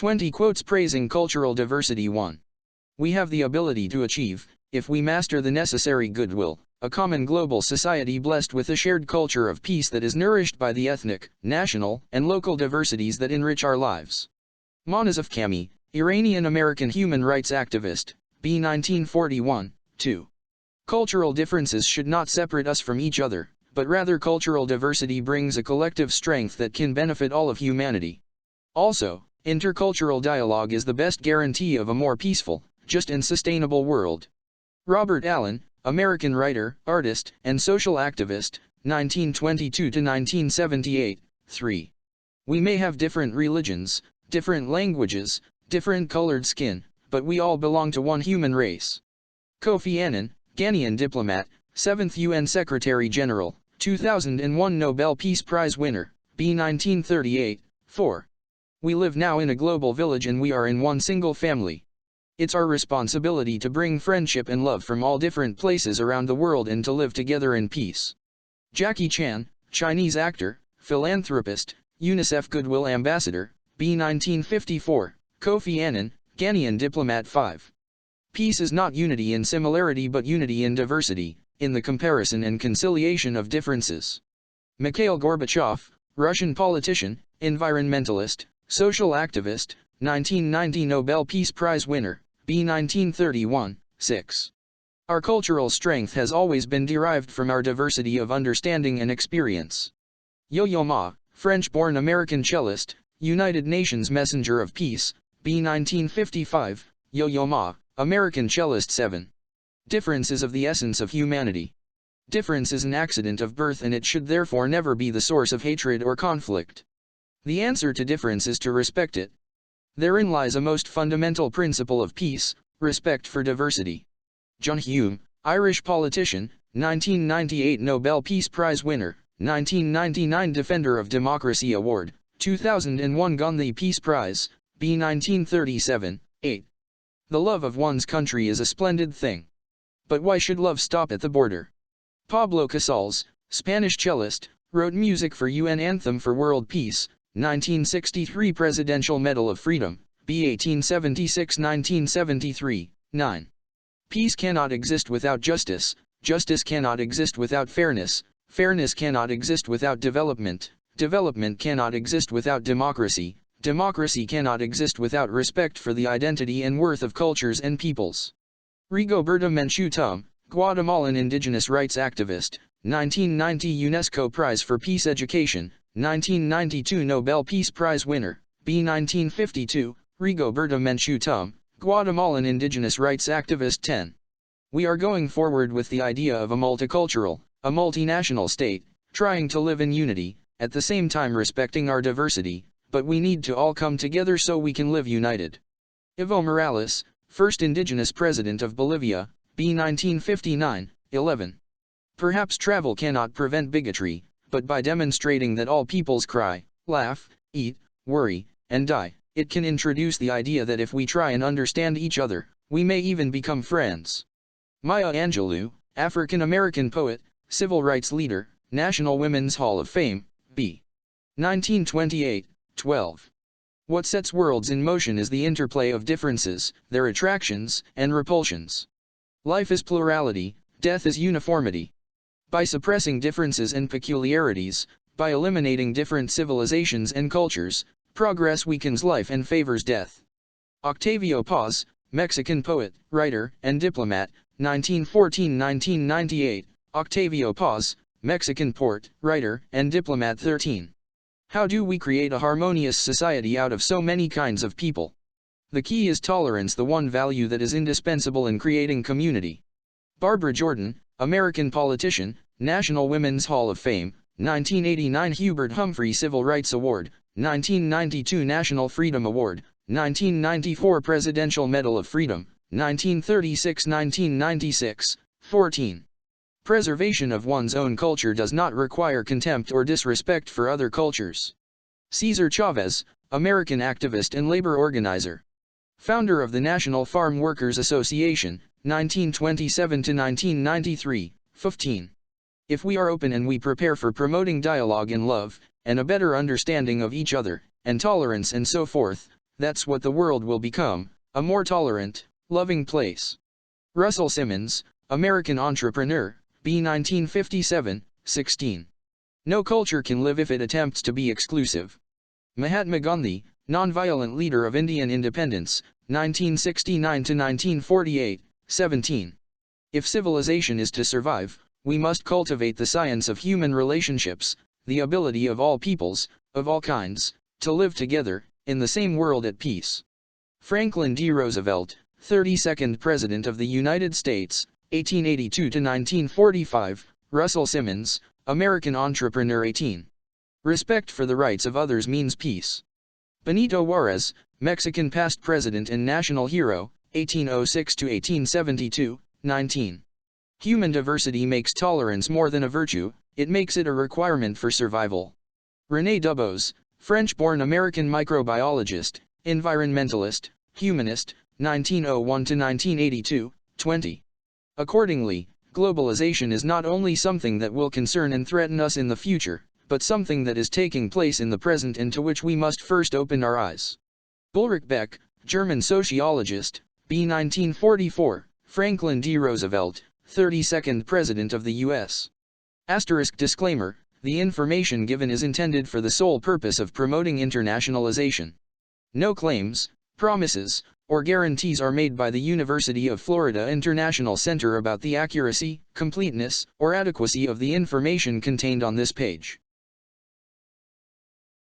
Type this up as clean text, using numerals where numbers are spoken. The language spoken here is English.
20 quotes praising cultural diversity. 1. We have the ability to achieve, if we master the necessary goodwill, a common global society blessed with a shared culture of peace that is nourished by the ethnic, national, and local diversities that enrich our lives. Monazov Kami, Iranian-American human rights activist, B. 1941, 2. Cultural differences should not separate us from each other, but rather cultural diversity brings a collective strength that can benefit all of humanity. Also, intercultural dialogue is the best guarantee of a more peaceful, just and sustainable world. Robert Allen, American writer, artist, and social activist, 1922–1978, 3. We may have different religions, different languages, different colored skin, but we all belong to one human race. Kofi Annan, Ghanaian diplomat, 7th UN Secretary-General, 2001 Nobel Peace Prize winner, B. 1938, 4. We live now in a global village and we are in one single family. It's our responsibility to bring friendship and love from all different places around the world and to live together in peace. Jackie Chan, Chinese actor, philanthropist, UNICEF Goodwill Ambassador, B. 1954, Kofi Annan, Ghanaian diplomat. 5. Peace is not unity in similarity but unity in diversity, in the comparison and conciliation of differences. Mikhail Gorbachev, Russian politician, environmentalist, social activist, 1990 Nobel Peace Prize winner, B. 1931, 6. Our cultural strength has always been derived from our diversity of understanding and experience. Yo-Yo Ma, French-born American cellist, United Nations Messenger of Peace, B. 1955, Yo-Yo Ma, American cellist. 7. Difference is of the essence of humanity. Difference is an accident of birth and it should therefore never be the source of hatred or conflict. The answer to difference is to respect it. Therein lies a most fundamental principle of peace, respect for diversity. John Hume, Irish politician, 1998 Nobel Peace Prize winner, 1999 Defender of Democracy Award, 2001 Gandhi Peace Prize, B. 1937, 8. The love of one's country is a splendid thing. But why should love stop at the border? Pablo Casals, Spanish cellist, wrote music for UN Anthem for World Peace, 1963 Presidential Medal of Freedom, B. 1876–1973, 9. Peace cannot exist without justice, justice cannot exist without fairness, fairness cannot exist without development, development cannot exist without democracy, democracy cannot exist without respect for the identity and worth of cultures and peoples. Rigoberta Menchú Tum, Guatemalan indigenous rights activist, 1990 UNESCO Prize for Peace Education, 1992 Nobel Peace Prize winner, B. 1952, Rigoberta Menchú Tum, Guatemalan indigenous rights activist. 10. We are going forward with the idea of a multicultural, a multinational state, trying to live in unity, at the same time respecting our diversity, but we need to all come together so we can live united. Evo Morales, first indigenous president of Bolivia, B. 1959, 11. Perhaps travel cannot prevent bigotry, but by demonstrating that all peoples cry, laugh, eat, worry, and die, it can introduce the idea that if we try and understand each other, we may even become friends. Maya Angelou, African-American poet, civil rights leader, National Women's Hall of Fame, B. 1928, 12. What sets worlds in motion is the interplay of differences, their attractions and repulsions. Life is plurality, death is uniformity. By suppressing differences and peculiarities, by eliminating different civilizations and cultures, progress weakens life and favors death. Octavio Paz, Mexican poet, writer, and diplomat, 1914–1998, Octavio Paz, Mexican poet, writer, and diplomat. 13. How do we create a harmonious society out of so many kinds of people? The key is tolerance, the one value that is indispensable in creating community. Barbara Jordan, American politician, National Women's Hall of Fame, 1989 Hubert Humphrey Civil Rights Award, 1992 National Freedom Award, 1994 Presidential Medal of Freedom, 1936–1996, 14. Preservation of one's own culture does not require contempt or disrespect for other cultures. Cesar Chavez, American activist and labor organizer. Founder of the National Farm Workers Association, 1927–1993, 15. If we are open and we prepare for promoting dialogue and love, and a better understanding of each other, and tolerance and so forth, that's what the world will become, a more tolerant, loving place. Russell Simmons, American entrepreneur, B. 1957, 16. No culture can live if it attempts to be exclusive. Mahatma Gandhi, nonviolent leader of Indian independence, 1969–1948, 17. If civilization is to survive, we must cultivate the science of human relationships, the ability of all peoples, of all kinds, to live together, in the same world at peace. Franklin D. Roosevelt, 32nd President of the United States, 1882–1945, Russell Simmons, American entrepreneur 18. Respect for the rights of others means peace. Benito Juarez, Mexican past president and national hero, 1806–1872, 19. Human diversity makes tolerance more than a virtue, it makes it a requirement for survival. René Dubos, French-born American microbiologist, environmentalist, humanist, 1901–1982, 20. Accordingly, globalization is not only something that will concern and threaten us in the future, but something that is taking place in the present and to which we must first open our eyes. Ulrich Beck, German sociologist, B. 1944, Franklin D. Roosevelt, 32nd President of the U.S. Disclaimer, the information given is intended for the sole purpose of promoting internationalization. No claims, promises, or guarantees are made by the University of Florida International Center about the accuracy, completeness, or adequacy of the information contained on this page.